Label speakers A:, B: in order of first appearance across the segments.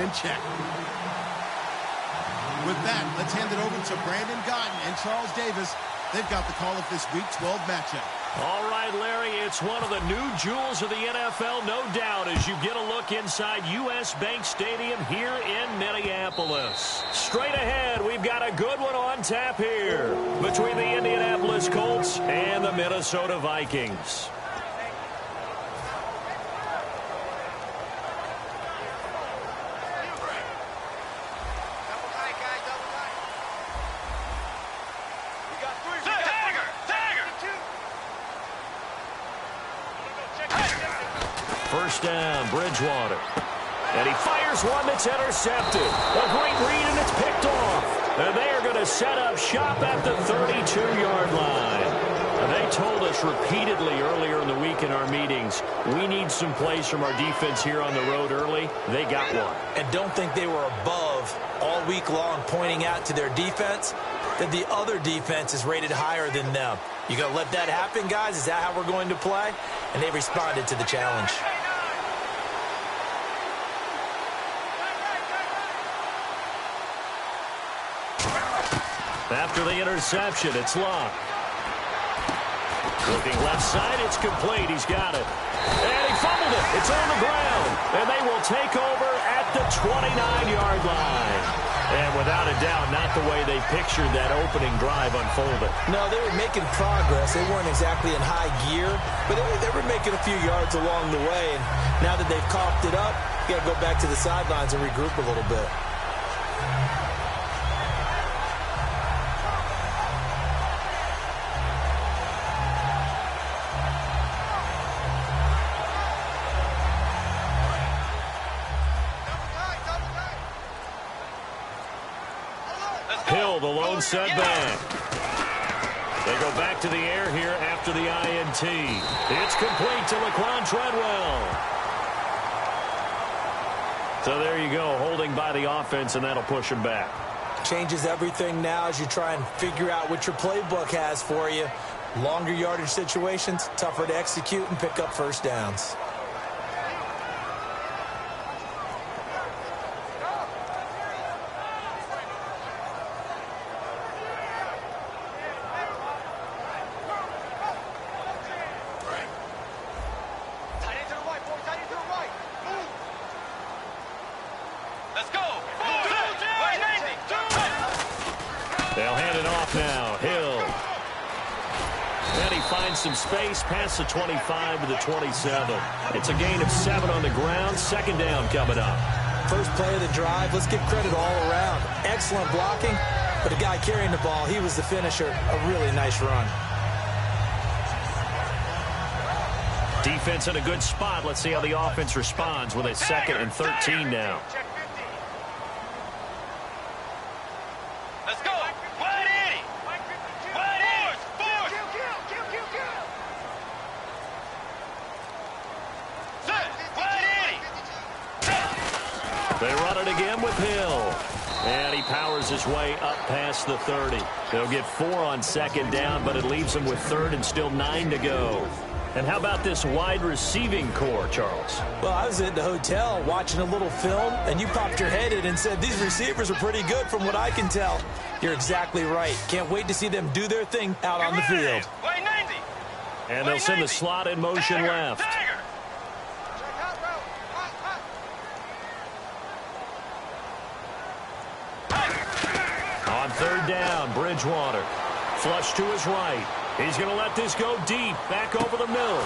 A: in check. With that, let's hand it over to Brandon Gotton and Charles Davis. They've got the call of this Week 12 matchup.
B: All right, Larry, it's one of the new jewels of the NFL, no doubt, as you get a look inside U.S. Bank Stadium here in Minneapolis. Straight ahead, we've got a good one on tap here between the Indianapolis Colts and the Minnesota Vikings. First down, Bridgewater. And he fires one that's intercepted. A great read, and it's picked off. And they are going to set up shop at the 32-yard line. And they told us repeatedly earlier in the week in our meetings, we need some plays from our defense here on the road early. They got one.
C: And don't think they were above all week long pointing out to their defense that the other defense is rated higher than them. You going to let that happen, guys? Is that how we're going to play? And they responded to the challenge.
B: After the interception, it's Locke. Looking left side, it's complete. He's got it. And he fumbled it. It's on the ground. And they will take over at the 29-yard line. And without a doubt, not the way they pictured that opening drive unfolded.
C: No, they were making progress. They weren't exactly in high gear, but they were making a few yards along the way. And now that they've coughed it up, you got to go back to the sidelines and regroup a little bit.
B: Hill, the lone setback. They go back to the air here after the INT. It's complete to Laquan Treadwell. So there you go, holding by the offense, and that'll push him back.
C: Changes everything now as you try and figure out what your playbook has for you. Longer yardage situations, tougher to execute and pick up first downs.
B: They'll hand it off now. Hill. And he finds some space past the 25 to the 27. It's a gain of 7 on the ground. Second down coming up.
C: First play of the drive. Let's give credit all around. Excellent blocking, but the guy carrying the ball, he was the finisher. A really nice run.
B: Defense in a good spot. Let's see how the offense responds with a 2nd and 13 now. They run it again with Hill. And he powers his way up past the 30. They'll get 4 on second down, but it leaves them with 3rd and still 9 to go. And how about this wide receiving core, Charles?
C: Well, I was at the hotel watching a little film, and you popped your head in and said, these receivers are pretty good from what I can tell. You're exactly right. Can't wait to see them do their thing out on the field.
B: And they'll send the slot in motion left. On 3rd down, Bridgewater. Flush to his right. He's going to let this go deep, back over the middle.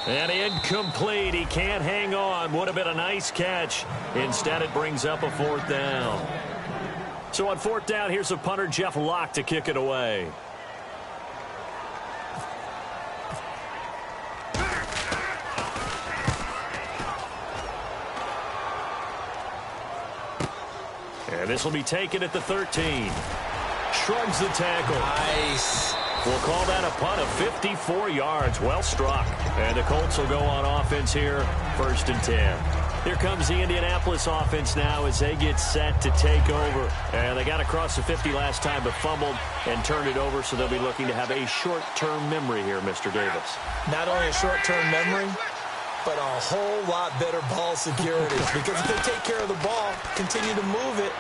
B: And incomplete. He can't hang on. Would have been a nice catch. Instead, it brings up a 4th down. So on 4th down, here's a punter, Jeff Locke, to kick it away. And this will be taken at the 13. Shrugs the tackle.
C: Nice.
B: We'll call that a punt of 54 yards. Well struck. And the Colts will go on offense here, 1st and 10. Here comes the Indianapolis offense now as they get set to take over. And they got across the 50 last time, but fumbled and turned it over, so they'll be looking to have a short-term memory here, Mr. Davis.
C: Not only a short-term memory, but a whole lot better ball security. Because if they take care of the ball, continue to move it,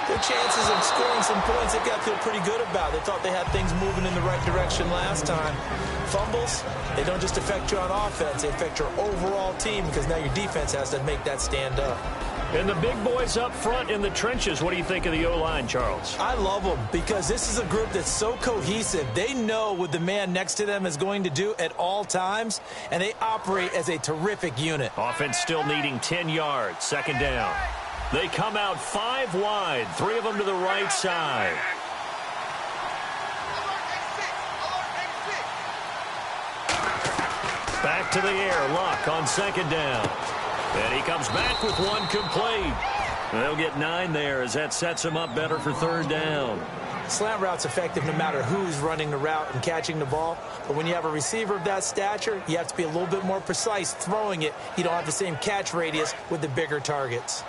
C: their chances of scoring some points, they've got to feel pretty good about. They thought they had things moving in the right direction last time. Fumbles, they don't just affect you on offense, they affect your overall team because now your defense has to make that stand up.
B: And the big boys up front in the trenches, what do you think of the O-line, Charles?
C: I love them because this is a group that's so cohesive. They know what the man next to them is going to do at all times, and they operate as a terrific unit.
B: Offense still needing 10 yards, second down. They come out 5 wide, 3 of them to the right side. Back to the air, Luck on second down. And he comes back with one complete. They'll get 9 there as that sets him up better for third down.
C: Slant route's effective no matter who's running the route and catching the ball. But when you have a receiver of that stature, you have to be a little bit more precise throwing it. You don't have the same catch radius with the bigger targets.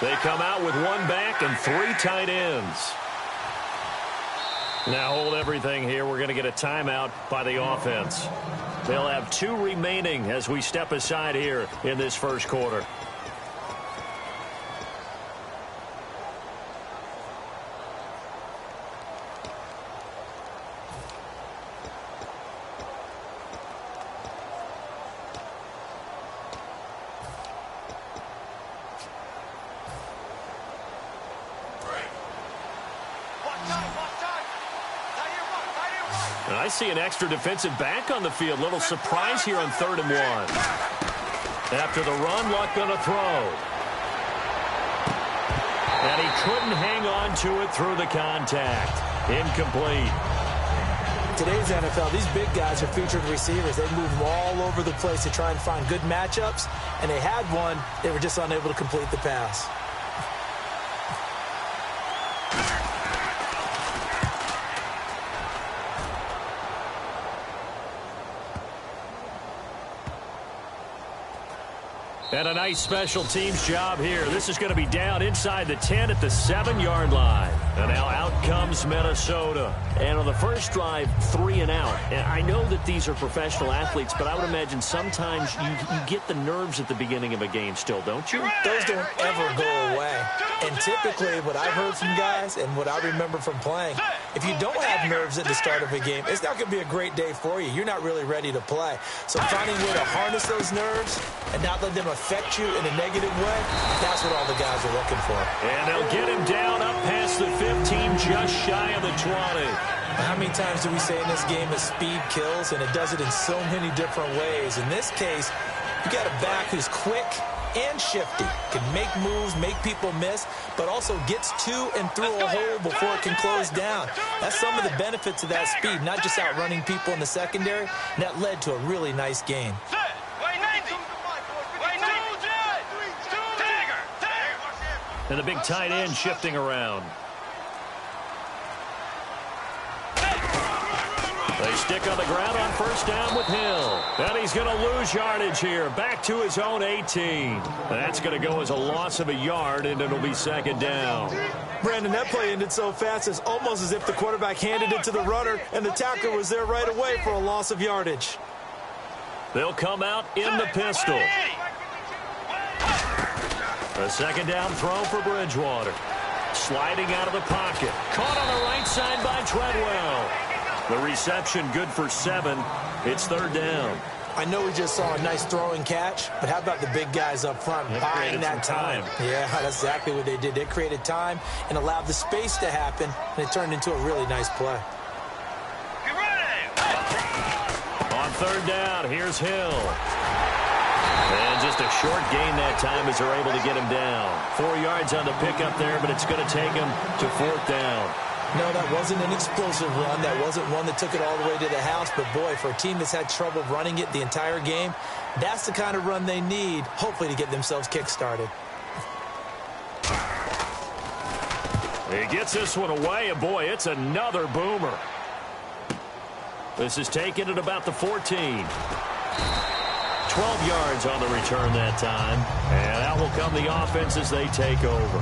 B: They come out with 1 back and 3 tight ends. Now hold everything here. We're going to get a timeout by the offense. They'll have 2 remaining as we step aside here in this first quarter. And I see an extra defensive back on the field. Little surprise here on 3rd and 1. After the run, Luck going to throw. And he couldn't hang on to it through the contact. Incomplete.
C: Today's NFL, these big guys are featured receivers. They move them all over the place to try and find good matchups. And they had one. They were just unable to complete the pass.
B: And a nice special teams job here. This is going to be down inside the 10 at the 7-yard line. And now out comes Minnesota. And on the first drive, 3 and out. And I know that these are professional athletes, but I would imagine sometimes you get the nerves at the beginning of a game still, don't you?
C: Those don't ever go away. And typically what I've heard from guys and what I remember from playing, if you don't have nerves at the start of a game, it's not going to be a great day for you. You're not really ready to play. So finding a way to harness those nerves and not let them affect you in a negative way, that's what all the guys are looking for.
B: And they'll get him down up past the 15, just shy of the 20.
C: How many times do we say in this game that speed kills, and it does it in so many different ways? In this case, you got a back who's quick and shifty, can make moves, make people miss, but also gets to and through a hole before it can close down. That's some of the benefits of that speed, not just outrunning people in the secondary, and that led to a really nice gain.
B: And the big tight end shifting around. They stick on the ground on first down with Hill. And he's going to lose yardage here. Back to his own 18. That's going to go as a loss of a yard, and it'll be second down.
C: Brandon, that play ended so fast, it's almost as if the quarterback handed it to the runner, and the tackler was there right away for a loss of yardage.
B: They'll come out in the pistol. A second down throw for Bridgewater. Sliding out of the pocket. Caught on the right side by Treadwell. The reception good for 7. It's third down.
C: I know we just saw a nice throwing catch, but how about the big guys up front buying that time? Yeah, that's exactly what they did. They created time and allowed the space to happen, and it turned into a really nice play.
B: On third down, here's Hill. And just a short gain that time as they're able to get him down. 4 yards on the pickup there, but it's going to take him to fourth down.
C: No, that wasn't an explosive run. That wasn't one that took it all the way to the house. But, boy, for a team that's had trouble running it the entire game, that's the kind of run they need, hopefully, to get themselves kick-started.
B: He gets this one away, and, boy, it's another boomer. This is taken at about the 14. 12 yards on the return that time. And out will come the offense as they take over.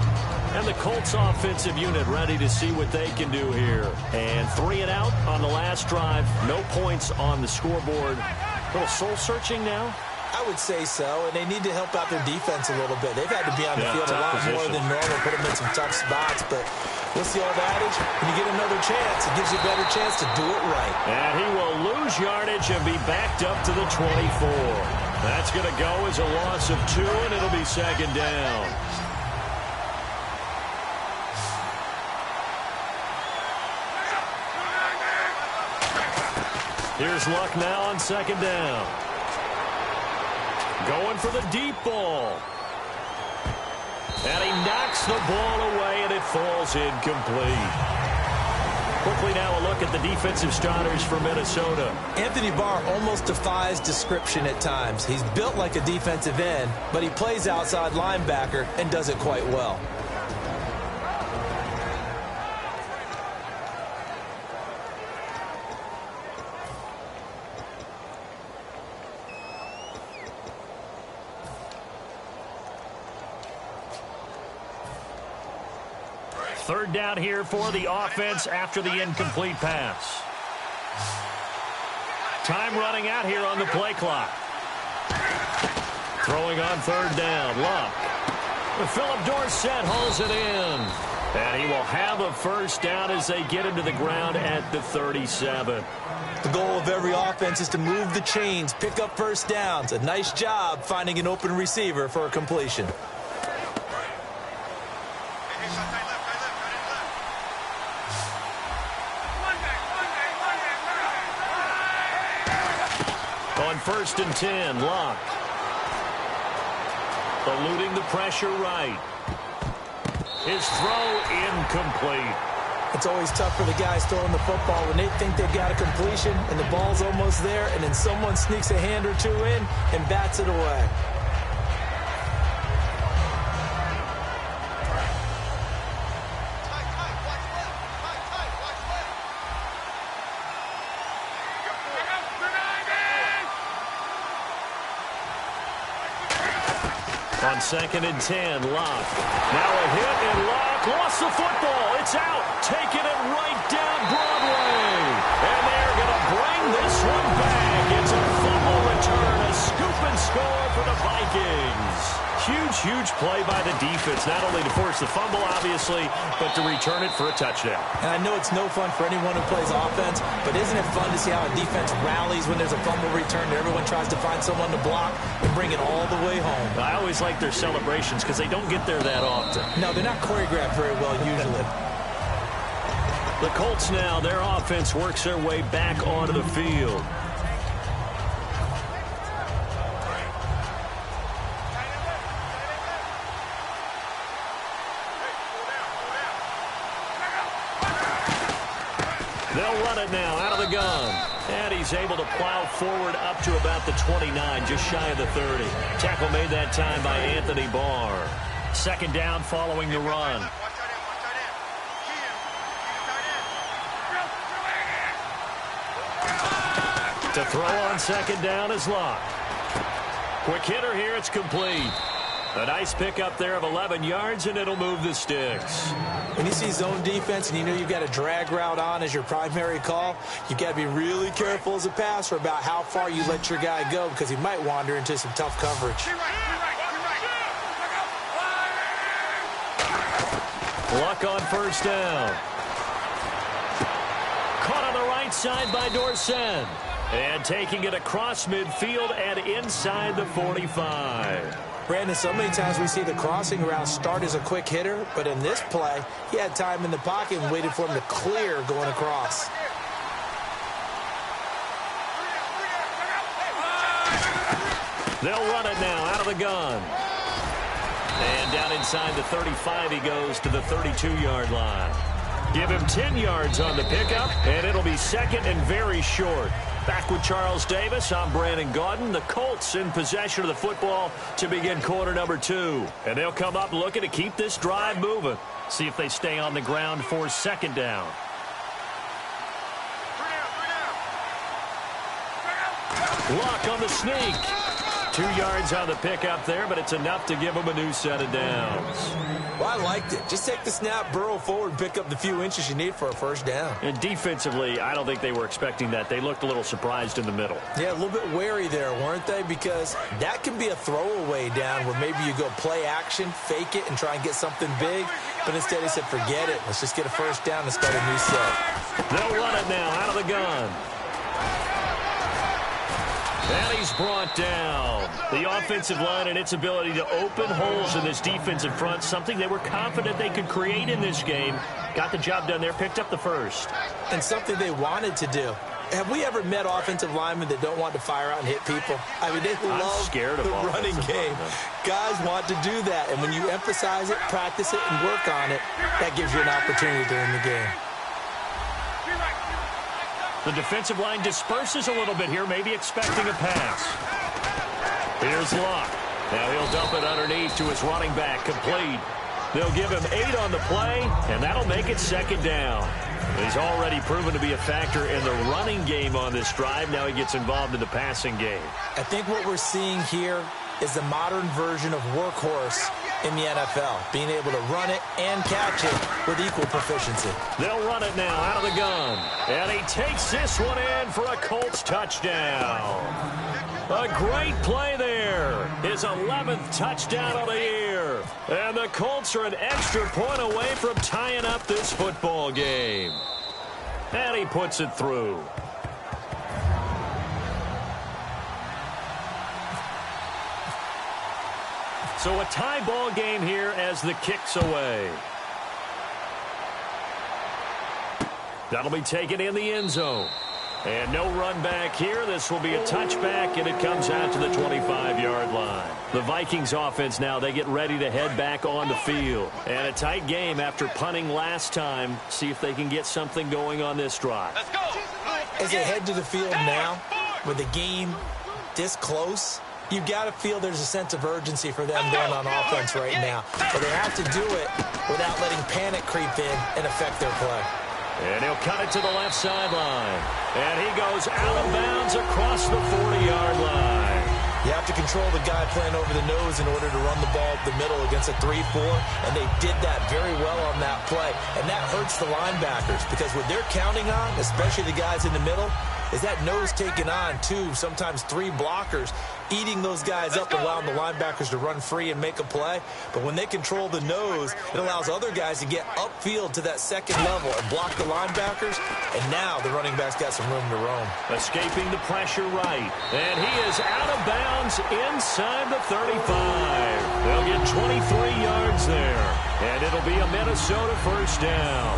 B: And the Colts offensive unit ready to see what they can do here. And 3 and out on the last drive. No points on the scoreboard. A little soul-searching now?
C: I would say so, and they need to help out their defense a little bit. They've had to be on the field a lot more than normal, put them in some tough spots. But what's the old adage? When you get another chance, it gives you a better chance to do it right.
B: And he will lose yardage and be backed up to the 24. That's going to go as a loss of 2, and it'll be second down. Here's Luck now on second down. Going for the deep ball. And he knocks the ball away, and it falls incomplete. Quickly now a look at the defensive starters for Minnesota.
C: Anthony Barr almost defies description at times. He's built like a defensive end, but he plays outside linebacker and does it quite well.
B: Third down here for the offense after the incomplete pass. Time running out here on the play clock. Throwing on third down, Luck. Philip Dorsett hauls it in. And he will have a first down as they get into the ground at the 37.
C: The goal of every offense is to move the chains, pick up first downs. A nice job finding an open receiver for a completion.
B: On 1st and 10, Luck. Eluding the pressure right. His throw incomplete.
C: It's always tough for the guys throwing the football when they think they've got a completion and the ball's almost there, and then someone sneaks a hand or two in and bats it away.
B: On 2nd and 10, Luck. Now a hit, and Luck lost the football. It's out, taking it right down Broadway. And they're going to bring this one back. It's a fumble return, a scoop and score for the Vikings. Huge play by the defense, not only to force the fumble, obviously, but to return it for a touchdown.
C: And I know it's no fun for anyone who plays offense, but isn't it fun to see how a defense rallies when there's a fumble return and everyone tries to find someone to block and bring it all the way home?
B: I always like their celebrations because they don't get there that often.
C: No, they're not choreographed very well usually.
B: The Colts now, their offense works their way back onto the field. They'll run it now out of the gun. And he's able to plow forward up to about the 29, just shy of the 30. Tackle made that time by Anthony Barr. Second down following the run. To throw on second down is Luck. Quick hitter here, it's complete. A nice pickup there of 11 yards, and it'll move the sticks.
C: When you see zone defense and you know you've got a drag route on as your primary call, you've got to be really careful as a passer about how far you let your guy go because he might wander into some tough coverage.
B: Luck on first down. Caught on the right side by Dorsett. And taking it across midfield and inside the 45.
C: Brandon, so many times we see the crossing route start as a quick hitter, but in this play, he had time in the pocket and waited for him to clear going across.
B: They'll run it now out of the gun. And down inside the 35 he goes to the 32-yard line. Give him 10 yards on the pickup, and it'll be second and very short. Back with Charles Davis, I'm Brandon Gaudin. The Colts in possession of the football to begin quarter number 2. And they'll come up looking to keep this drive moving. See if they stay on the ground for second down. Luck on the sneak. 2 yards on the pickup there, but it's enough to give them a new set of downs.
C: Well, I liked it. Just take the snap, burrow forward, and pick up the few inches you need for a first down.
B: And defensively, I don't think they were expecting that. They looked a little surprised in the middle.
C: Yeah, a little bit wary there, weren't they? Because that can be a throwaway down where maybe you go play action, fake it, and try and get something big. But instead, they said, forget it. Let's just get a first down and start a new set.
B: They'll run it now out of the gun. And he's brought down. The offensive line and its ability to open holes in this defensive front, something they were confident they could create in this game. Got the job done there, picked up the first.
C: And something they wanted to do. Have we ever met offensive linemen that don't want to fire out and hit people? I mean, they love the running game. Guys want to do that, and when you emphasize it, practice it, and work on it, that gives you an opportunity during the game.
B: The defensive line disperses a little bit here, maybe expecting a pass. Here's Luck. Now he'll dump it underneath to his running back, complete. They'll give him 8 on the play, and that'll make it second down. He's already proven to be a factor in the running game on this drive. Now he gets involved in the passing game.
C: I think what we're seeing here is the modern version of workhorse in the NFL, being able to run it and catch it with equal proficiency.
B: They'll run it now out of the gun. And he takes this one in for a Colts touchdown. A great play there. His 11th touchdown of the year. And the Colts are an extra point away from tying up this football game. And he puts it through. So a tie ball game here as the kick's away. That'll be taken in the end zone. And no run back here. This will be a touchback, and it comes out to the 25-yard line. The Vikings offense now, they get ready to head back on the field. And a tight game after punting last time. See if they can get something going on this drive.
C: Let's go. As they head to the field now, with the game this close, you've got to feel there's a sense of urgency for them going on offense right now. But they have to do it without letting panic creep in and affect their play.
B: And he'll cut it to the left sideline. And he goes out of bounds across the 40-yard line.
C: You have to control the guy playing over the nose in order to run the ball up the middle against a 3-4, and they did that very well on that play. And that hurts the linebackers because what they're counting on, especially the guys in the middle, is that nose taking on 2, sometimes 3 blockers, eating those guys up and allowing the linebackers to run free and make a play. But when they control the nose, it allows other guys to get upfield to that second level and block the linebackers. And now the running back's got some room to roam.
B: Escaping the pressure right. And he is out of bounds inside the 35. They'll get 23 yards there. And it'll be a Minnesota first down.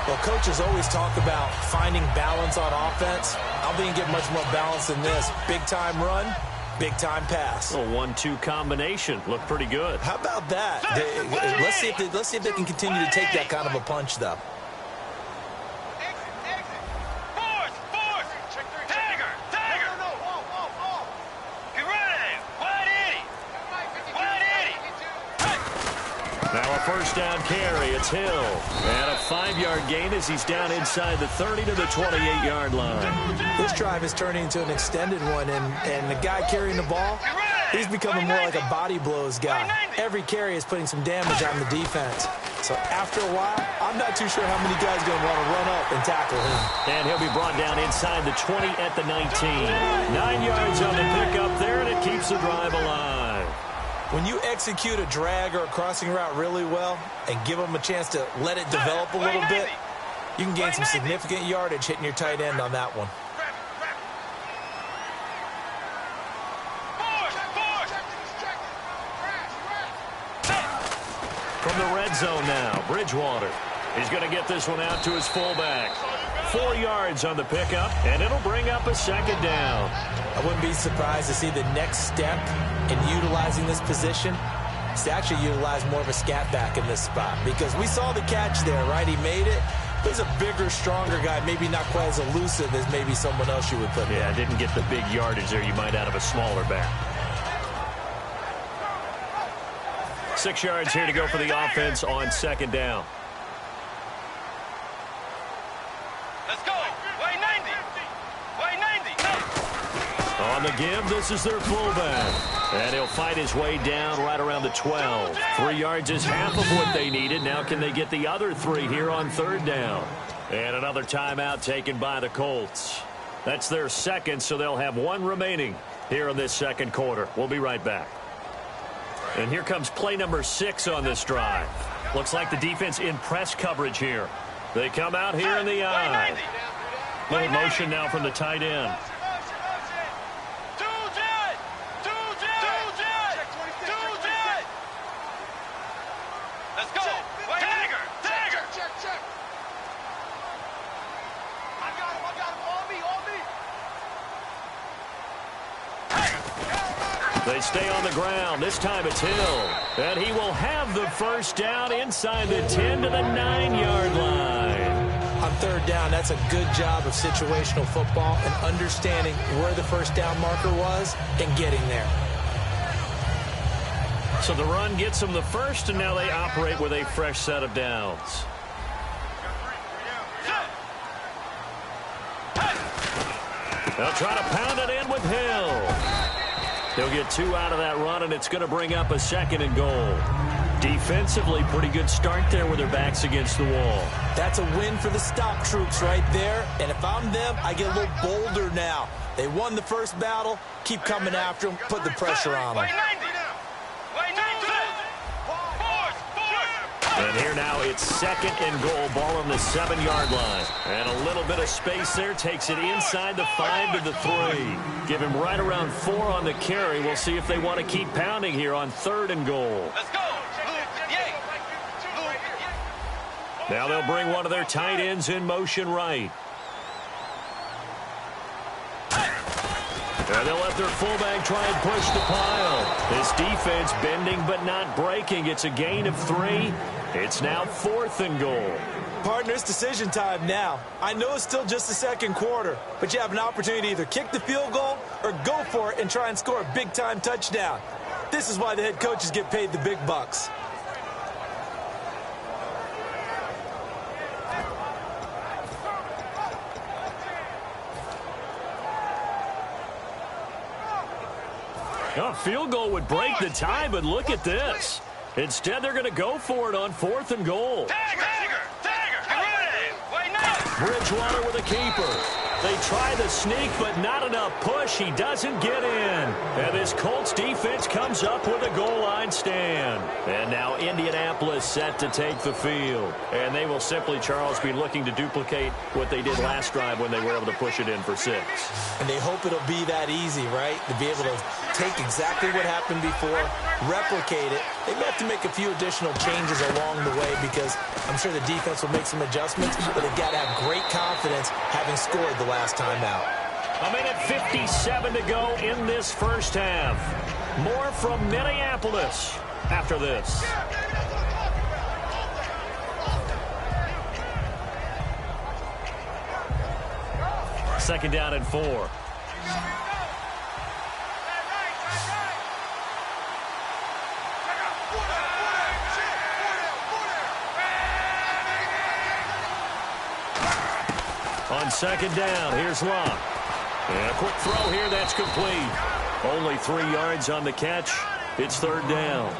C: Well, coaches always talk about finding balance on offense. I don't think you get much more balance than this. Big-time run, big-time pass.
B: A 1-2 combination. Looked pretty good.
C: How about that? Let's see if they can continue to take that kind of a punch, though.
B: Now a first down carry. It's Hill. And a 5-yard gain as he's down inside the 30 to the 28-yard line.
C: This drive is turning into an extended one, and the guy carrying the ball, he's becoming more like a body blows guy. Every carry is putting some damage on the defense. So after a while, I'm not too sure how many guys are going to want to run up and tackle him.
B: And he'll be brought down inside the 20 at the 19. 9 yards on the pickup there, and it keeps the drive alive.
C: When you execute a drag or a crossing route really well and give them a chance to let it develop a little bit, you can gain some significant yardage hitting your tight end on that one.
B: From the red zone now, Bridgewater. He's going to get this one out to his fullback. 4 yards on the pickup, and it'll bring up a second down.
C: I wouldn't be surprised to see the next step in utilizing this position is to actually utilize more of a scat back in this spot, because we saw the catch there, right? He made it. He's a bigger, stronger guy, maybe not quite as elusive as maybe someone else you would put there.
B: Yeah, didn't get the big yardage there you might out of a smaller back. 6 yards here to go for the offense on second down. On the give, this is their fullback. And he'll fight his way down right around the 12. 3 yards is half of what they needed. Now can they get the other 3 here on third down? And another timeout taken by the Colts. That's their second, so they'll have 1 remaining here in this second quarter. We'll be right back. And here comes play number 6 on this drive. Looks like the defense in press coverage here. They come out here in the eye. Little motion now from the tight end.
D: Let's go. Dagger. Check. I got him. On me.
B: They stay on the ground. This time it's Hill. And he will have the first down inside the 10 to the 9-yard line.
C: On third down, that's a good job of situational football and understanding where the first down marker was and getting there.
B: So the run gets them the first, and now they operate with a fresh set of downs. They'll try to pound it in with Hill. They'll get 2 out of that run, and it's going to bring up a 2nd and goal. Defensively, pretty good start there with their backs against the wall.
C: That's a win for the stop troops right there. And if I'm them, I get a little bolder now. They won the first battle. Keep coming after them. Put the pressure on them.
B: And here now it's 2nd and goal, ball on the 7-yard line. And a little bit of space there takes it inside the 5 to the 3. Give him right around 4 on the carry. We'll see if they want to keep pounding here on 3rd and goal.
D: Let's go.
B: Now they'll bring one of their tight ends in motion right. And they'll let their fullback try and push the pile. This defense bending but not breaking. It's a gain of 3. It's now 4th and goal.
C: Partner, it's decision time now. I know it's still just the second quarter, but you have an opportunity to either kick the field goal or go for it and try and score a big-time touchdown. This is why the head coaches get paid the big bucks.
B: A field goal would break the tie, but look at this. Instead, they're going to go for it on 4th and goal.
D: Dagger. Wait, no.
B: Bridgewater with a keeper. They try the sneak, but not enough push. He doesn't get in. And this Colts defense comes up with a goal line stand. And now Indianapolis set to take the field. And they will simply, Charles, be looking to duplicate what they did last drive when they were able to push it in for 6.
C: And they hope it'll be that easy, right? To be able to take exactly what happened before, replicate it. They may have to make a few additional changes along the way because I'm sure the defense will make some adjustments, but they've got to have great confidence having scored the last time out.
B: A minute 57 to go in this first half. More from Minneapolis after this. Second down and 4. On second down, here's Locke. And a quick throw here, that's complete. Only 3 yards on the catch. It's third down.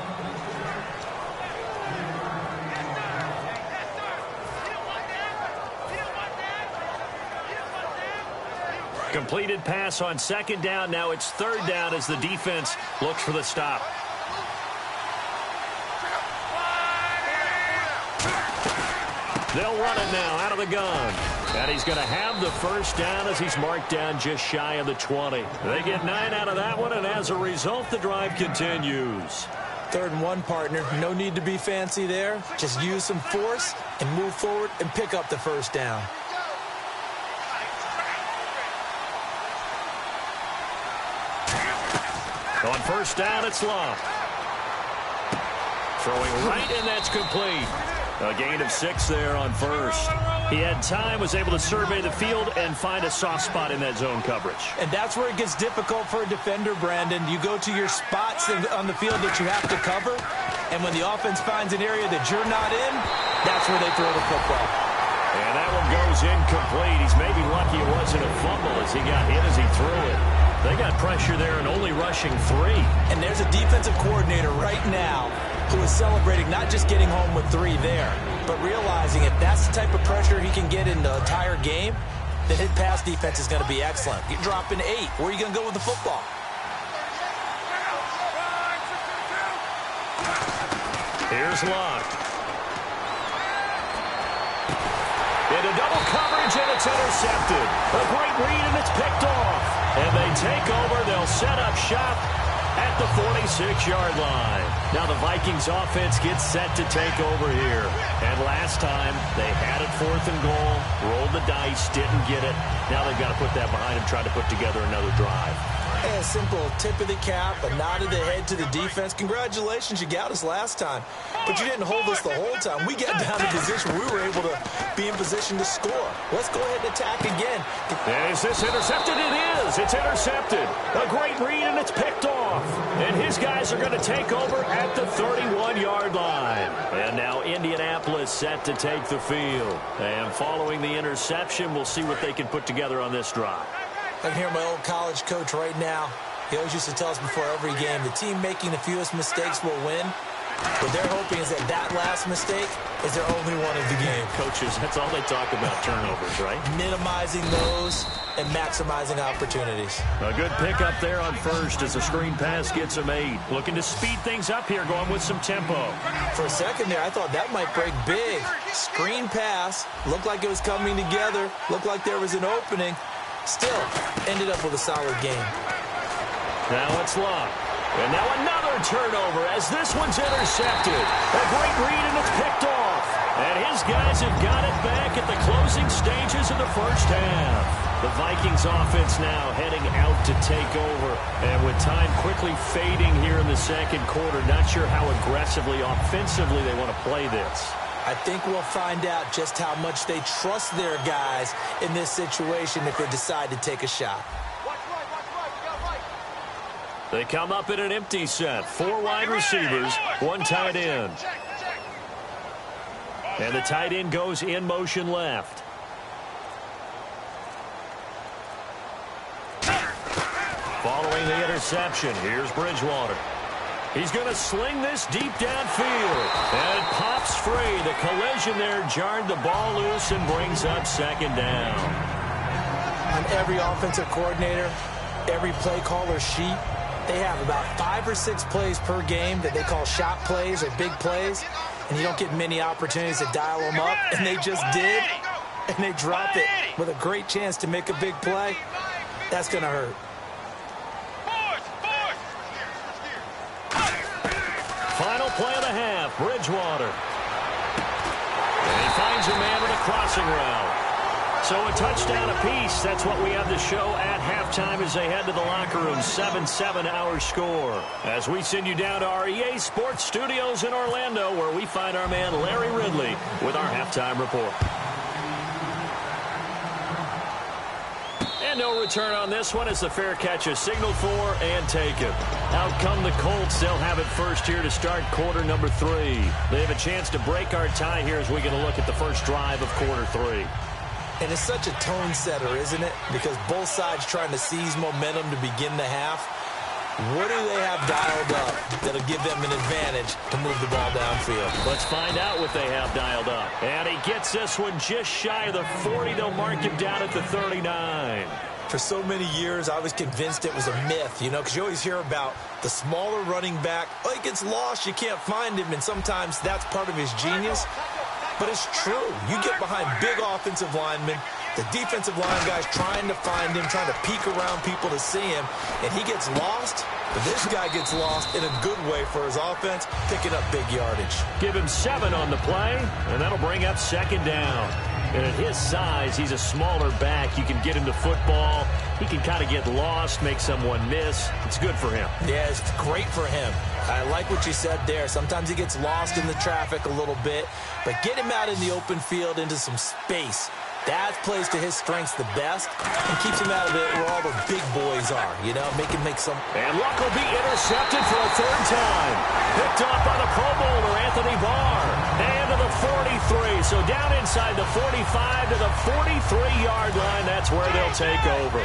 B: Completed pass on second down. Now it's third down as the defense looks for the stop. They'll run it now out of the gun. And he's going to have the first down as he's marked down just shy of the 20. They get 9 out of that one, and as a result, the drive continues.
C: 3rd and 1, partner. No need to be fancy there. Just use some force and move forward and pick up the first down.
B: On first down, it's Locke. Throwing right, and that's complete. A gain of 6 there on first. He had time, was able to survey the field and find a soft spot in that zone coverage.
C: And that's where it gets difficult for a defender, Brandon. You go to your spots on the field that you have to cover, and when the offense finds an area that you're not in, that's where they throw the football.
B: And that one goes incomplete. He's maybe lucky it wasn't a fumble as he got hit as he threw it. They got pressure there and only rushing 3.
C: And there's a defensive coordinator right now who is celebrating not just getting home with 3 there, but realizing if that's the type of pressure he can get in the entire game, then his pass defense is going to be excellent. You're dropping 8. Where are you going to go with the football?
B: Here's Luck. Into double coverage, and it's intercepted. A great read, and it's picked off. And they take over. They'll set up shop at the 46-yard line. Now the Vikings offense gets set to take over here. And last time, they had it 4th and goal, rolled the dice, didn't get it. Now they've got to put that behind them, try to put together another drive.
C: A simple tip of the cap, a nod of the head to the defense. Congratulations, you got us last time. But you didn't hold us the whole time. We got down to position. We were able to be in position to score. Let's go ahead and attack again.
B: Is this intercepted? It is. It's intercepted. A great read, and it's picked off. And his guys are going to take over at the 31-yard line. And now Indianapolis set to take the field. And following the interception, we'll see what they can put together on this drive.
C: I can hear my old college coach right now. He always used to tell us before every game, the team making the fewest mistakes will win. What they're hoping is that last mistake is their only one of the game.
B: Coaches, that's all they talk about, turnovers, right?
C: Minimizing those and maximizing opportunities.
B: A good pickup there on first as the screen pass gets them 8. Looking to speed things up here, going with some tempo.
C: For a second there, I thought that might break big. Screen pass, looked like it was coming together, looked like there was an opening. Still, ended up with a solid game.
B: Now it's Luck. And now another turnover as this one's intercepted. A great read, and it's picked off. And his guys have got it back at the closing stages of the first half. The Vikings offense now heading out to take over. And with time quickly fading here in the second quarter, not sure how aggressively, offensively they want to play this.
C: I think we'll find out just how much they trust their guys in this situation if they decide to take a shot.
B: They come up in an empty set. 4 wide receivers, 1 tight end. And the tight end goes in motion left. Following the interception, here's Bridgewater. He's going to sling this deep downfield. And it pops free. The collision there jarred the ball loose and brings up second down.
C: On every offensive coordinator, every play caller sheet, they have about 5 or 6 plays per game that they call shot plays or big plays. And you don't get many opportunities to dial them up. And they just did. And they drop it with a great chance to make a big play. That's going to hurt.
B: Final play of the half, Bridgewater. And he finds a man with a crossing route. So a touchdown apiece. That's what we have to show at halftime as they head to the locker room. 7-7 our score. As we send you down to our EA Sports Studios in Orlando, where we find our man Larry Ridley with our halftime report. And no return on this one as the fair catch is signaled for and taken. Out come the Colts. They'll have it first here to start quarter number 3. They have a chance to break our tie here as we get a look at the first drive of quarter 3.
C: And it's such a tone setter, isn't it? Because both sides trying to seize momentum to begin the half. What do they have dialed up that'll give them an advantage to move the ball downfield?
B: Let's find out what they have dialed up. And he gets this one just shy of the 40. They'll mark him down at the 39.
C: For so many years, I was convinced it was a myth, you know, because you always hear about the smaller running back. Oh, he gets lost, you can't find him, and sometimes that's part of his genius. But it's true. You get behind big offensive linemen, the defensive line guys trying to find him, trying to peek around people to see him, and he gets lost. But this guy gets lost in a good way for his offense, picking up big yardage.
B: Give him 7 on the play, and that'll bring up second down. And at his size, he's a smaller back. You can get him to football. He can kind of get lost, make someone miss. It's good for him.
C: Yeah, it's great for him. I like what you said there. Sometimes he gets lost in the traffic a little bit, but get him out in the open field into some space. That plays to his strengths the best and keeps him out of it where all the big boys are, you know, make some...
B: And Luck will be intercepted for a 3rd time. Picked off by the Pro Bowler, Anthony Barr. And to the 43. So down inside the 45 to the 43-yard line. That's where they'll take over.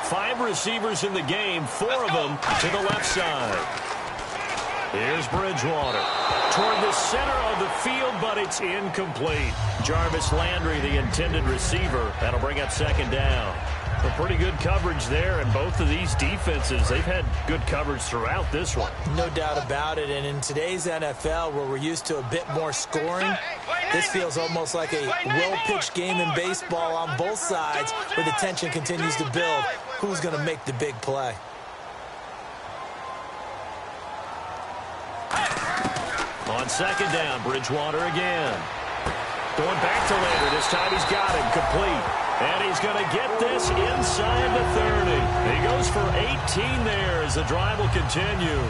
B: 5 receivers in the game, 4 of them to the left side. Here's Bridgewater toward the center of the field, but it's incomplete. Jarvis Landry, the intended receiver. That'll bring up second down. A pretty good coverage there, and both of these defenses, they've had good coverage throughout this one.
C: No doubt about it, and in today's NFL, where we're used to a bit more scoring, this feels almost like a well-pitched game in baseball on both sides, where the tension continues to build. Who's going to make the big play?
B: On second down, Bridgewater again. Going back to Landry. This time he's got him complete. And he's going to get this inside the 30. He goes for 18 there as the drive will continue.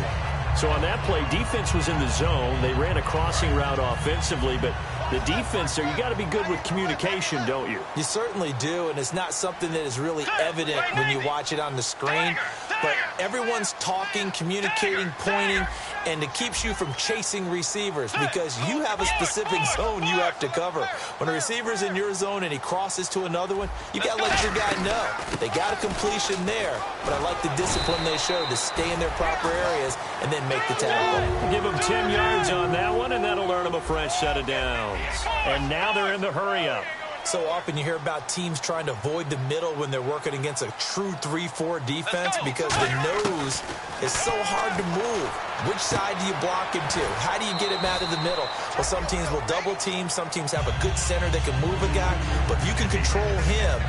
B: So on that play, defense was in the zone. They ran a crossing route offensively, but the defense there, you got to be good with communication, don't you?
C: You certainly do, and it's not something that is really evident when you watch it on the screen. But everyone's talking, communicating, pointing, and it keeps you from chasing receivers because you have a specific zone you have to cover. When a receiver's in your zone and he crosses to another one, you got to let your guy know. They got a completion there, but I like the discipline they showed to stay in their proper areas and then make the tackle.
B: Give them 10 yards on that one, and that'll earn them a fresh set of downs. And now they're in the hurry-up.
C: So often you hear about teams trying to avoid the middle when they're working against a true 3-4 defense because the nose is so hard to move. Which side do you block him to? How do you get him out of the middle? Well, some teams will double team. Some teams have a good center that can move a guy. But if you can control him,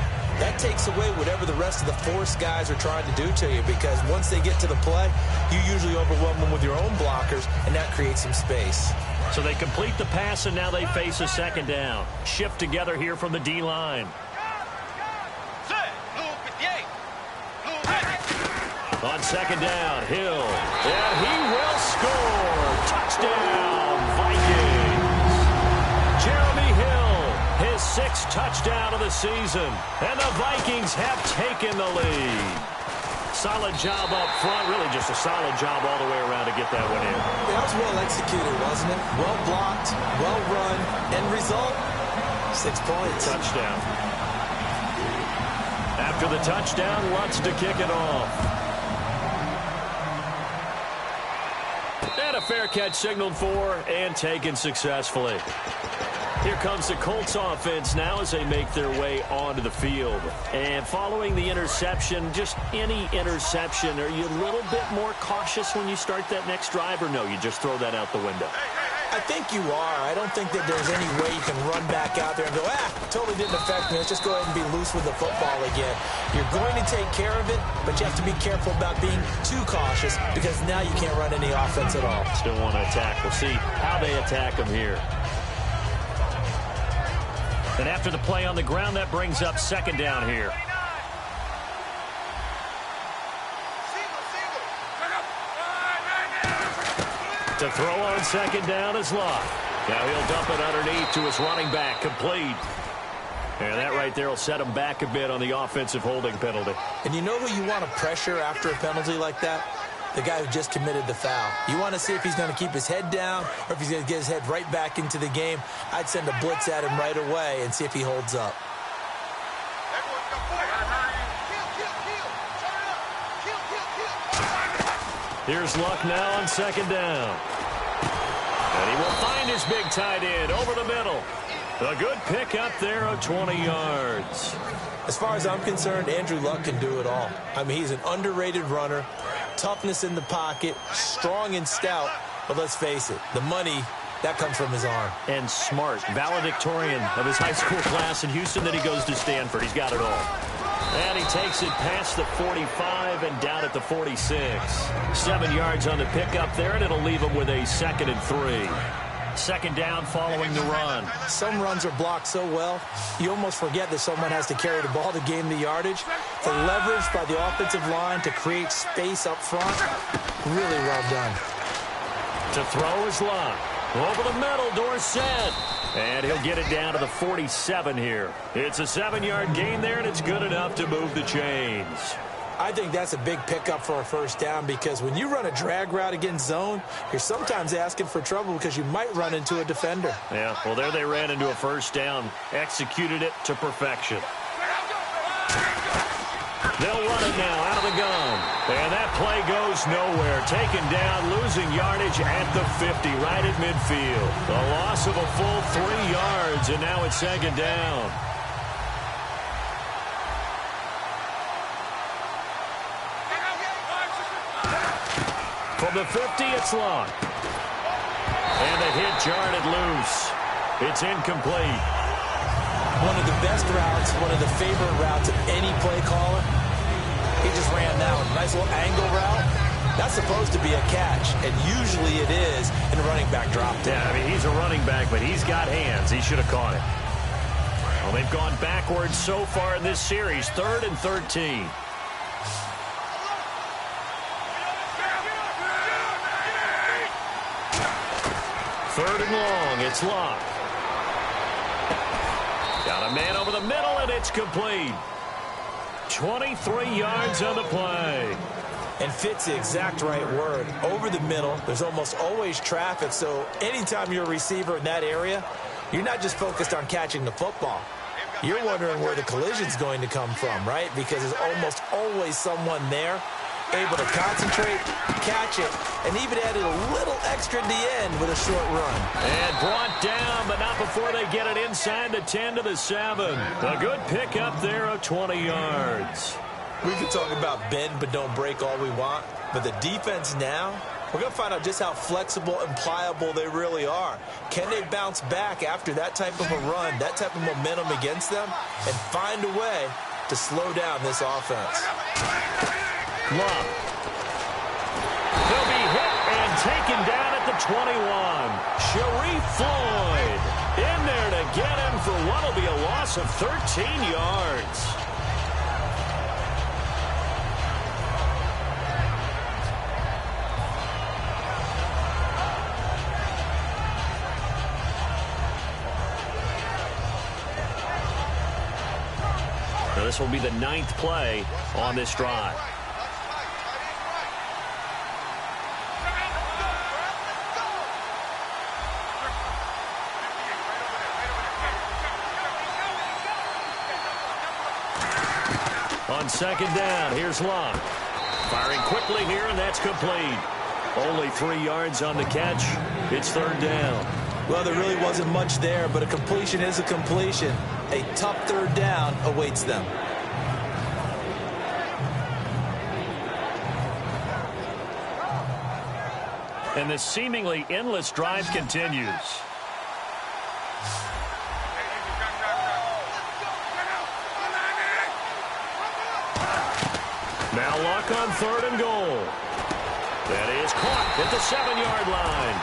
C: that takes away whatever the rest of the force guys are trying to do to you because once they get to the play, you usually overwhelm them with your own blockers, and that creates some space.
B: So they complete the pass, and now they face a second down. Shift together here from the D-line. On second down, Hill. And he will score. Touchdown, Vikings. Jeremy Hill, his 6th touchdown of the season. And the Vikings have taken the lead. Solid job up front, really just a solid job all the way around to get that one in.
C: That was well executed, wasn't it? Well blocked, well run, end result, 6 points.
B: Touchdown. After the touchdown, Lutz to kick it off. And a fair catch signaled for and taken successfully. Here comes the Colts offense now as they make their way onto the field. And following the interception, just any interception, are you a little bit more cautious when you start that next drive, or no, you just throw that out the window?
C: I think you are. I don't think that there's any way you can run back out there and go, totally didn't affect me. Let's just go ahead and be loose with the football again. You're going to take care of it, but you have to be careful about being too cautious because now you can't run any offense at all.
B: Still want to attack. We'll see how they attack them here. And after the play on the ground, that brings up second down here. To throw on second down is Locke. Now he'll dump it underneath to his running back, complete. And that right there will set him back a bit on the offensive holding penalty.
C: And you know who you want to pressure after a penalty like that? The guy who just committed the foul. You want to see if he's going to keep his head down or if he's going to get his head right back into the game. I'd send a blitz at him right away and see if he holds up.
B: Here's Luck now on second down. And he will find his big tight end over the middle. A good pick up there of 20 yards.
C: As far as I'm concerned, Andrew Luck can do it all. I mean, he's an underrated runner, toughness in the pocket, strong and stout. But let's face it, the money, that comes from his arm.
B: And smart, valedictorian of his high school class in Houston. Then he goes to Stanford. He's got it all. And he takes it past the 45 and down at the 46. 7 yards on the pickup there, and it'll leave him with a 2nd and 3. Second down following the run.
C: Some runs are blocked so well, you almost forget that someone has to carry the ball to gain the yardage. The leverage by the offensive line to create space up front, really well done.
B: To throw is Locke. Over the middle, Dorsett. And he'll get it down to the 47 here. It's a 7-yard gain there, and it's good enough to move the chains.
C: I think that's a big pickup for a first down because when you run a drag route against zone, you're sometimes asking for trouble because you might run into a defender.
B: Yeah, well, there they ran into a first down. Executed it to perfection. They'll run it now out of the gun. And that play goes nowhere. Taken down, losing yardage at the 50, right at midfield. A loss of a full 3 yards, and now it's second down. From the 50, it's Locke. And the hit jarred it loose. It's incomplete.
C: One of the best routes, one of the favorite routes of any play caller. He just ran that one. Nice little angle route. That's supposed to be a catch, and usually it is in a running back drop.
B: Yeah, I mean, he's a running back, but he's got hands. He should have caught it. Well, they've gone backwards so far in this series, 3rd and 13. Third and long, it's Locke. Got a man over the middle, and it's complete. 23 yards on the play.
C: And fits the exact right word. Over the middle, there's almost always traffic, so anytime you're a receiver in that area, you're not just focused on catching the football. You're wondering where the collision's going to come from, right? Because there's almost always someone there able to concentrate, catch it, and even added a little extra at the end with a short run.
B: And brought down, but not before they get it inside the 10 to the 7. A good pickup there of 20 yards.
C: We can talk about bend but don't break all we want, but the defense now, we're going to find out just how flexible and pliable they really are. Can they bounce back after that type of a run, that type of momentum against them, and find a way to slow down this offense?
B: Love. He'll be hit and taken down at the 21. Sharif Floyd in there to get him for what will be a loss of 13 yards. Now this will be the 9th play on this drive. On second down, here's Locke. Firing quickly here, and that's complete. Only 3 yards on the catch. It's third down.
C: Well, there really wasn't much there, but a completion is a completion. A tough third down awaits them.
B: And the seemingly endless drive continues. Now Locke on 3rd and goal. That is caught at the 7-yard line.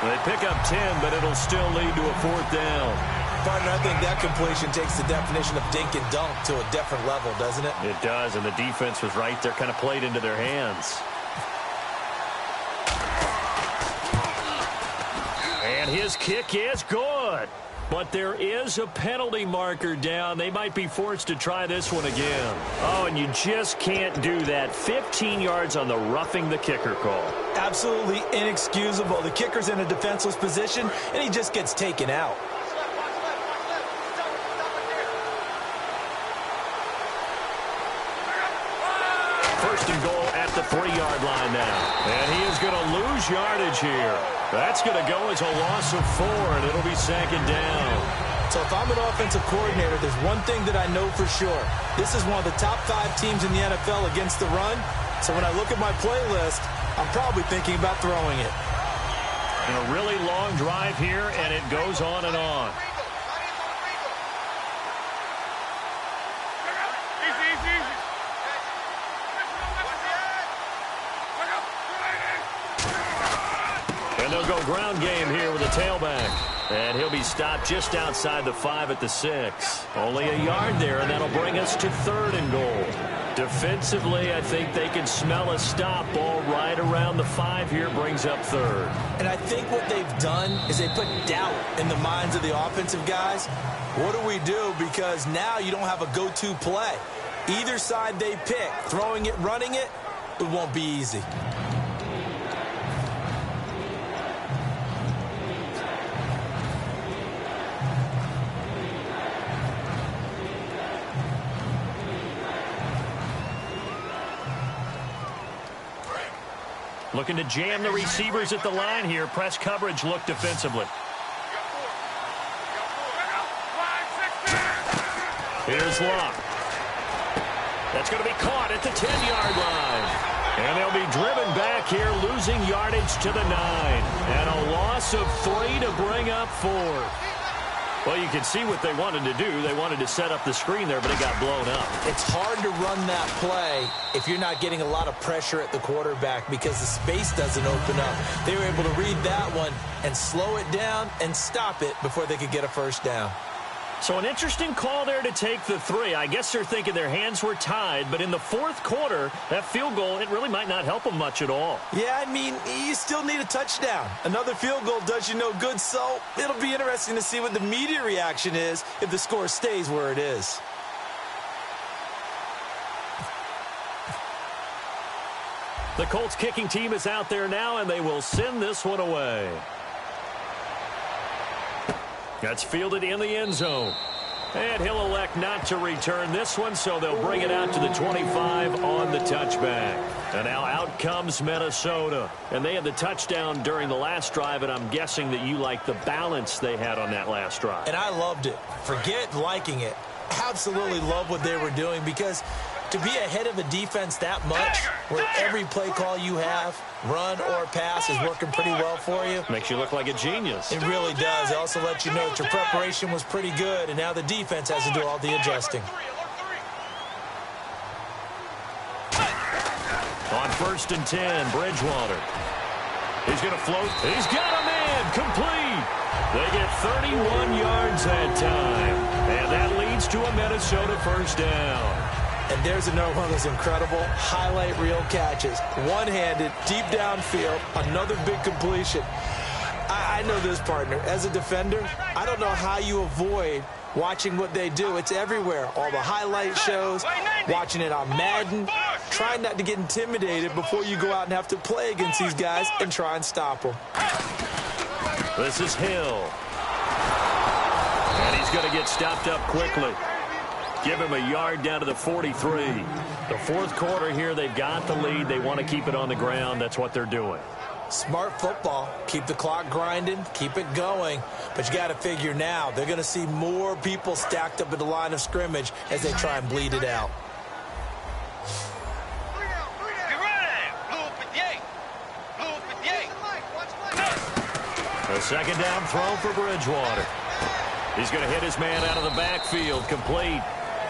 B: They pick up 10, but it'll still lead to a 4th down.
C: Partner, I think that completion takes the definition of dink and dunk to a different level, doesn't it?
B: It does, and the defense was right there, kind of played into their hands. And his kick is good. But there is a penalty marker down. They might be forced to try this one again. Oh, and you just can't do that. 15 yards on the roughing the kicker call.
C: Absolutely inexcusable. The kicker's in a defenseless position, and he just gets taken out.
B: First and goal at the 3-yard line now. And he is going to lose yardage here. That's going to go as a loss of 4, and it'll be second down.
C: So if I'm an offensive coordinator, there's one thing that I know for sure. This is one of the top 5 teams in the NFL against the run. So when I look at my playlist, I'm probably thinking about throwing it.
B: And a really long drive here, and it goes on and on. And they'll go ground game here with a tailback. And he'll be stopped just outside the 5 at the 6. Only a yard there, and that'll bring us to 3rd and goal. Defensively, I think they can smell a stop. Ball right around the 5 here brings up 3rd.
C: And I think what they've done is they put doubt in the minds of the offensive guys. What do we do? Because now you don't have a go-to play. Either side they pick, throwing it, running it, it won't be easy.
B: Looking to jam the receivers at the line here. Press coverage look defensively. Here's Luck. That's going to be caught at the 10-yard line. And they'll be driven back here, losing yardage to the 9. And a loss of 3 to bring up 4. Well, you can see what they wanted to do. They wanted to set up the screen there, but it got blown up.
C: It's hard to run that play if you're not getting a lot of pressure at the quarterback because the space doesn't open up. They were able to read that one and slow it down and stop it before they could get a first down.
B: So an interesting call there to take the 3. I guess they're thinking their hands were tied, but in the fourth quarter, that field goal, it really might not help them much at all.
C: Yeah, I mean, you still need a touchdown. Another field goal does you no good, so it'll be interesting to see what the media reaction is if the score stays where it is.
B: The Colts kicking team is out there now, and they will send this one away. That's fielded in the end zone. And he'll elect not to return this one, so they'll bring it out to the 25 on the touchback. And now out comes Minnesota. And they had the touchdown during the last drive, and I'm guessing that you like the balance they had on that last drive.
C: And I loved it. Forget liking it. Absolutely love what they were doing because to be ahead of a defense that much, where every play call you have, run or pass, is working pretty well for you.
B: Makes you look like a genius.
C: It really does. It also lets you know that your preparation was pretty good, and now the defense has to do all the adjusting.
B: On 1st and 10, Bridgewater. He's going to float. He's got a man. Complete. They get 31 yards that time. And that leads to a Minnesota first down.
C: And there's another one of those incredible highlight reel catches. One-handed, deep downfield, another big completion. I know this, partner. As a defender, I don't know how you avoid watching what they do. It's everywhere. All the highlight shows, watching it on Madden, trying not to get intimidated before you go out and have to play against these guys and try and stop them.
B: This is Hill. And he's going to get stopped up quickly. Give him a yard down to the 43. The fourth quarter here, they've got the lead. They want to keep it on the ground. That's what they're doing.
C: Smart football. Keep the clock grinding. Keep it going. But you got to figure now, they're going to see more people stacked up at the line of scrimmage as they try and bleed it out.
B: A second down throw for Bridgewater. He's going to hit his man out of the backfield. Complete.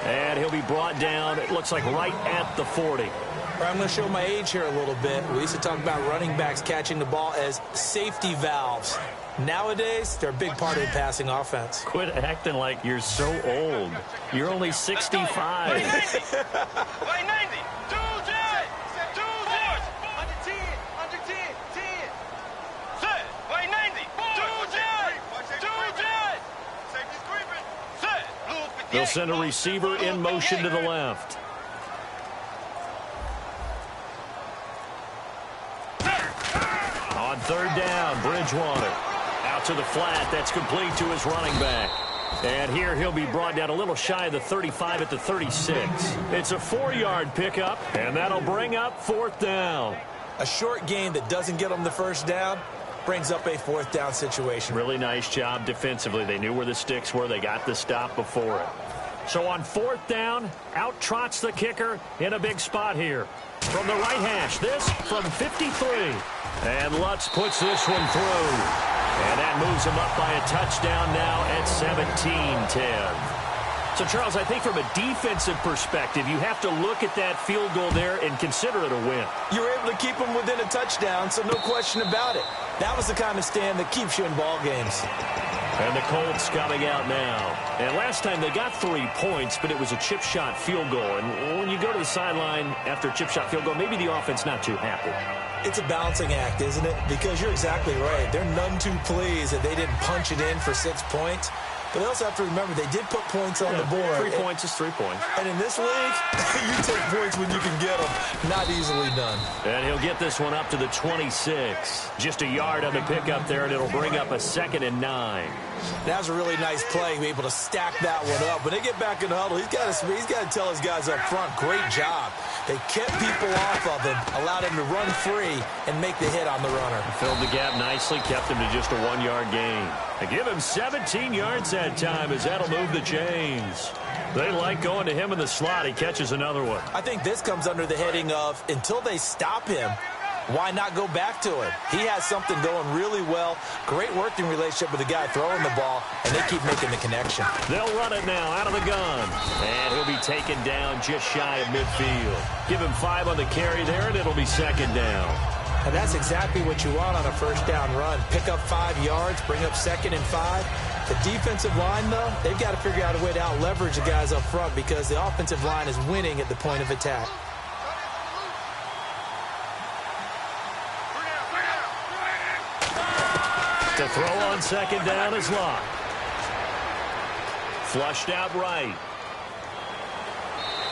B: And he'll be brought down, it looks like, right at the 40.
C: I'm going to show my age here a little bit. We used to talk about running backs catching the ball as safety valves. Nowadays, they're a big part of the passing offense.
B: Quit acting like you're so old. You're only 65. They'll send a receiver in motion to the left. On 3rd down, Bridgewater. Out to the flat. That's complete to his running back. And here he'll be brought down a little shy of the 35 at the 36. It's a 4-yard pickup, and that'll bring up 4th down.
C: A short gain that doesn't get them the first down brings up a 4th down situation.
B: Really nice job defensively. They knew where the sticks were. They got the stop before it. So on 4th down, out trots the kicker in a big spot here. From the right hash, this from 53. And Lutz puts this one through. And that moves him up by a touchdown now at 17-10. So, Charles, I think from a defensive perspective, you have to look at that field goal there and consider it a win.
C: You were able to keep them within a touchdown, so no question about it. That was the kind of stand that keeps you in ball games.
B: And the Colts coming out now. And last time they got 3 points, but it was a chip shot field goal. And when you go to the sideline after a chip shot field goal, maybe the offense not too happy.
C: It's a balancing act, isn't it? Because you're exactly right. They're none too pleased that they didn't punch it in for 6 points. But they also have to remember they did put points on the board.
B: 3 points is 3 points.
C: And in this league, you take points when you can get them. Not easily done.
B: And he'll get this one up to the 26. Just a yard on the pickup there, and it'll bring up a 2nd and 9.
C: That was a really nice play, to be able to stack that one up. When they get back in the huddle, he's got to tell his guys up front, great job. They kept people off of him, allowed him to run free and make the hit on the runner.
B: Filled the gap nicely, kept him to just a 1-yard gain. They give him 17 yards that time as that'll move the chains. They like going to him in the slot. He catches another one.
C: I think this comes under the heading of until they stop him, why not go back to him? He has something going really well. Great working relationship with the guy throwing the ball, and they keep making the connection.
B: They'll run it now out of the gun. And he'll be taken down just shy of midfield. Give him 5 on the carry there, and it'll be second down.
C: And that's exactly what you want on a first down run. Pick up 5 yards, bring up 2nd and 5. The defensive line, though, they've got to figure out a way to out-leverage the guys up front because the offensive line is winning at the point of attack.
B: The throw on second down is locked. Flushed out right.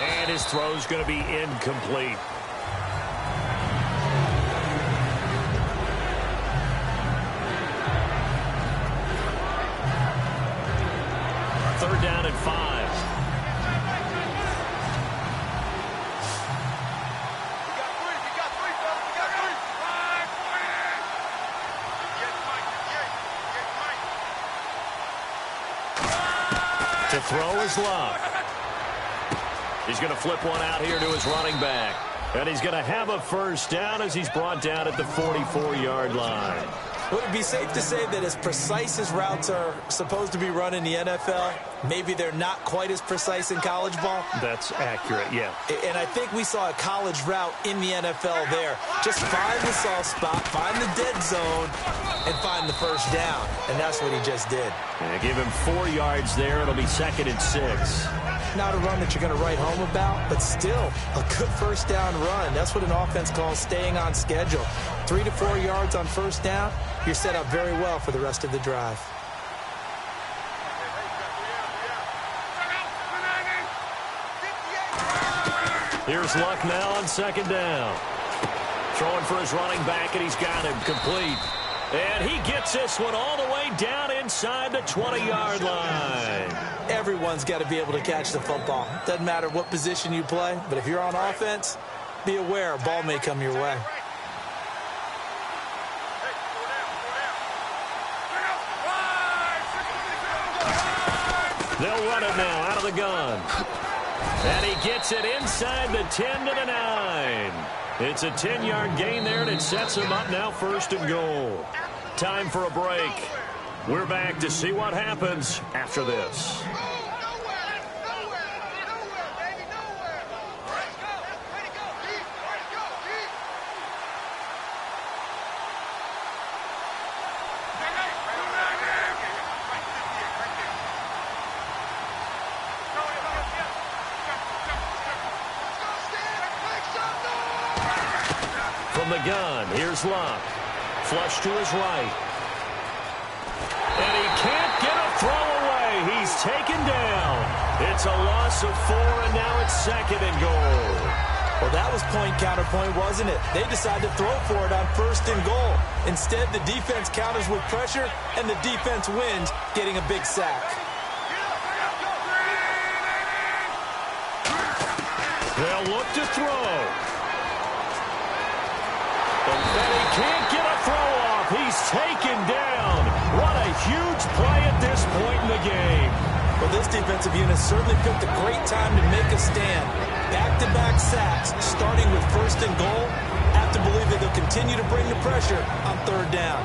B: And his throw's going to be incomplete. Third down and 5. The throw is locked. He's going to flip one out here to his running back. And he's going to have a first down as he's brought down at the 44-yard line.
C: Would it be safe to say that as precise as routes are supposed to be run in the NFL, maybe they're not quite as precise in college ball?
B: That's accurate, yeah.
C: And I think we saw a college route in the NFL there. Just find the soft spot, find the dead zone, and find the first down. And that's what he just did.
B: And give him 4 yards there. It'll be 2nd and 6.
C: Not a run that you're going to write home about, but still a good first down run. That's what an offense calls staying on schedule. 3 to 4 yards on first down, you're set up very well for the rest of the drive.
B: Here's Luck now on second down. Throwing for his running back, and he's got him complete. And he gets this one all the way down inside the 20-yard line.
C: Everyone's got to be able to catch the football. Doesn't matter what position you play, but if you're on offense, be aware a ball may come your way.
B: They'll run it now out of the gun. And he gets it inside the 10 to the 9. It's a 10-yard gain there, and it sets him up now 1st and goal. Time for a break. We're back to see what happens after this. From the gun, here's Luck. Flush to his right. And he can't get a throw away. He's taken down. It's a loss of 4, and now it's 2nd and goal.
C: Well, that was point counterpoint, wasn't it? They decided to throw for it on 1st and goal. Instead, the defense counters with pressure, and the defense wins, getting a big sack.
B: They'll look to throw. And he can't get a throw off. He's taken down. What a huge play at this point in the game.
C: Well, this defensive unit certainly picked a great time to make a stand. Back-to-back sacks, starting with 1st and goal. Have to believe that they'll continue to bring the pressure on 3rd down.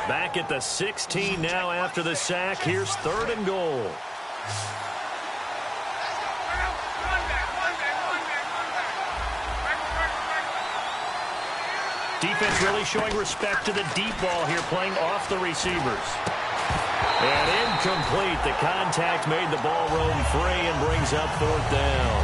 B: Back at the 16 now after the sack. Here's 3rd and goal. Defense really showing respect to the deep ball here, playing off the receivers. And incomplete. The contact made the ball roam free and brings up 4th down.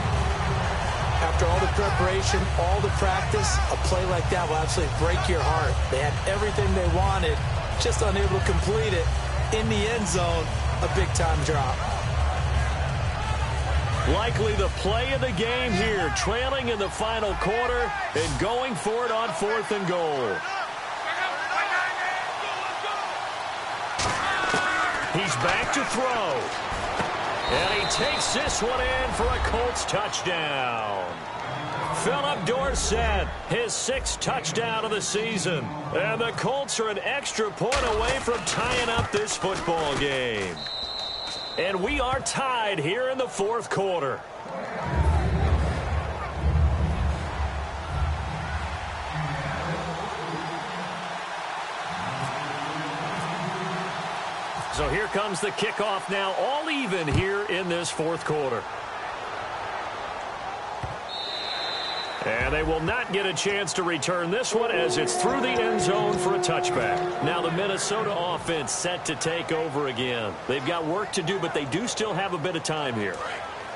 C: After all the preparation, all the practice, a play like that will absolutely break your heart. They had everything they wanted, just unable to complete it. In the end zone, a big-time drop.
B: Likely the play of the game here, trailing in the final quarter and going for it on 4th and goal. He's back to throw. And he takes this one in for a Colts touchdown. Philip Dorsett, his 6th touchdown of the season. And the Colts are an extra point away from tying up this football game. And we are tied here in the 4th quarter. So here comes the kickoff now, all even here in this 4th quarter. And they will not get a chance to return this one as it's through the end zone for a touchback. Now the Minnesota offense set to take over again. They've got work to do, but they do still have a bit of time here.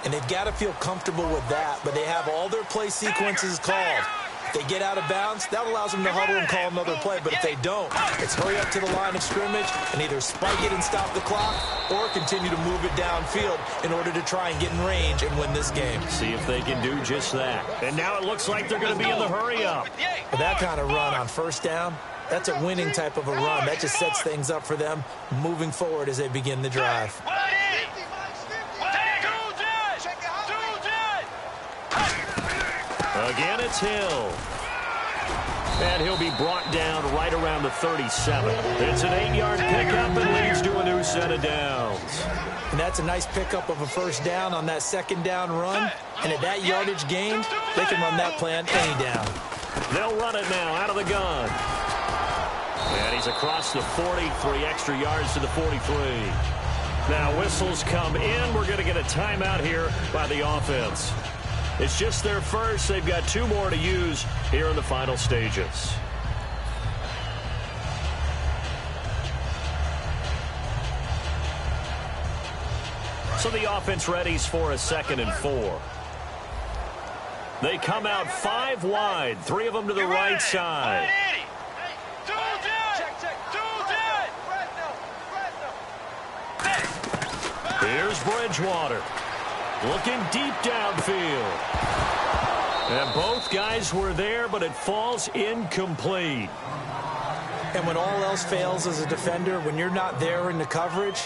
C: And they've got to feel comfortable with that, but they have all their play sequences called. If they get out of bounds, that allows them to huddle and call another play. But if they don't, it's hurry up to the line of scrimmage and either spike it and stop the clock or continue to move it downfield in order to try and get in range and win this game.
B: See if they can do just that. And now it looks like they're going to be in the hurry up.
C: With that kind of run on 1st down, that's a winning type of a run. That just sets things up for them moving forward as they begin the drive.
B: Again, it's Hill. And he'll be brought down right around the 37. It's an 8-yard pickup and leads to a new set of downs.
C: And that's a nice pickup of a 1st down on that 2nd down run. And at that yardage gained, they can run that play on any down.
B: They'll run it now out of the gun. And he's across the 40, 3 extra yards to the 43. Now whistles come in. We're going to get a timeout here by the offense. It's just their first. They've got 2 more to use here in the final stages. So the offense readies for a 2nd and 4. They come out 5 wide, 3 of them to the right side. Here's Bridgewater. Looking deep downfield. And both guys were there, but it falls incomplete.
C: And when all else fails as a defender, when you're not there in the coverage,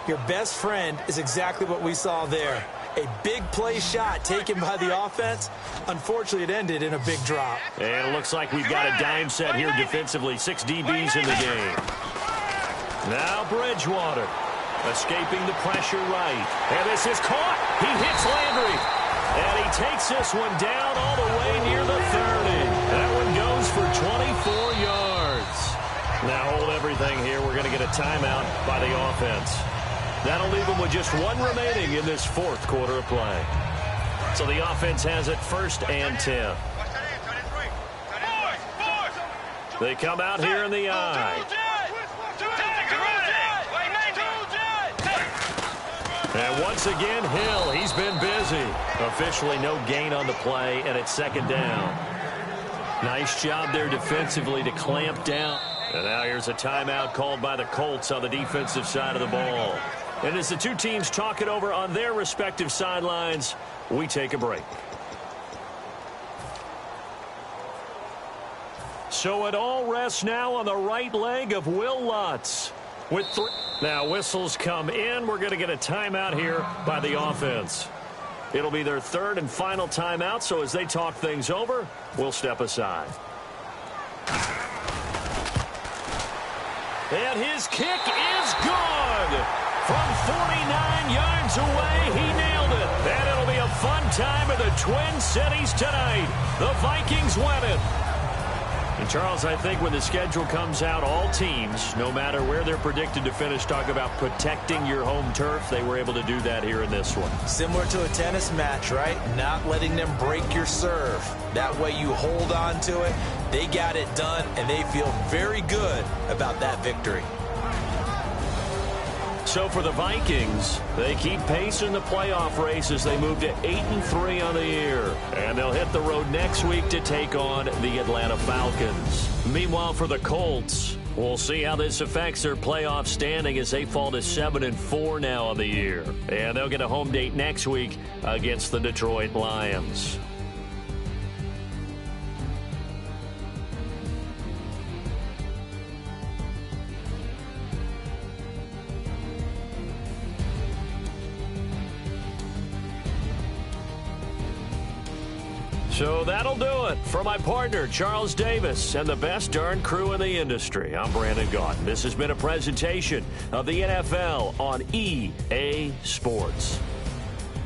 C: your best friend is exactly what we saw there. A big play shot taken by the offense. Unfortunately, it ended in a big drop.
B: And it looks like we've got a dime set here defensively. 6 DBs in the game. Now Bridgewater. Escaping the pressure right. And this is caught. He hits Landry. And he takes this one down all the way near the 30. That one goes for 24 yards. Now hold everything here. We're going to get a timeout by the offense. That'll leave them with just 1 remaining in this 4th quarter of play. So the offense has it 1st and 10. They come out here in the I. And once again, Hill, he's been busy. Officially no gain on the play, and it's 2nd down. Nice job there defensively to clamp down. And now here's a timeout called by the Colts on the defensive side of the ball. And as the 2 teams talk it over on their respective sidelines, we take a break. So it all rests now on the right leg of Will Lutz. With 3. Now whistles come in. We're going to get a timeout here by the offense. It'll be their 3rd and final timeout, so as they talk things over, we'll step aside. And his kick is good. From 49 yards away, he nailed it. And it'll be a fun time in the Twin Cities tonight. The Vikings win it. And Charles, I think when the schedule comes out, all teams, no matter where they're predicted to finish, talk about protecting your home turf. They were able to do that here in this one.
C: Similar to a tennis match, right? Not letting them break your serve. That way you hold on to it. They got it done, and they feel very good about that victory.
B: So for the Vikings, they keep pace in the playoff race as they move to 8-3 on the year. And they'll hit the road next week to take on the Atlanta Falcons. Meanwhile, for the Colts, We'll see how this affects their playoff standing as they fall to 7-4 now on the year. And they'll get a home date next week against the Detroit Lions. So that'll do it for my partner, Charles Davis, and the best darn crew in the industry. I'm Brandon Gaudin. This has been a presentation of the NFL on EA Sports.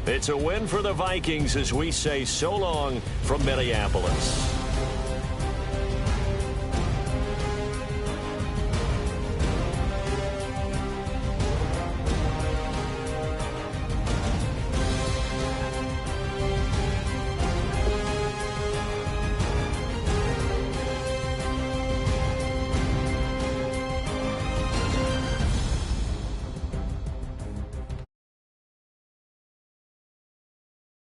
B: It's a win for the Vikings as we say so long from Minneapolis.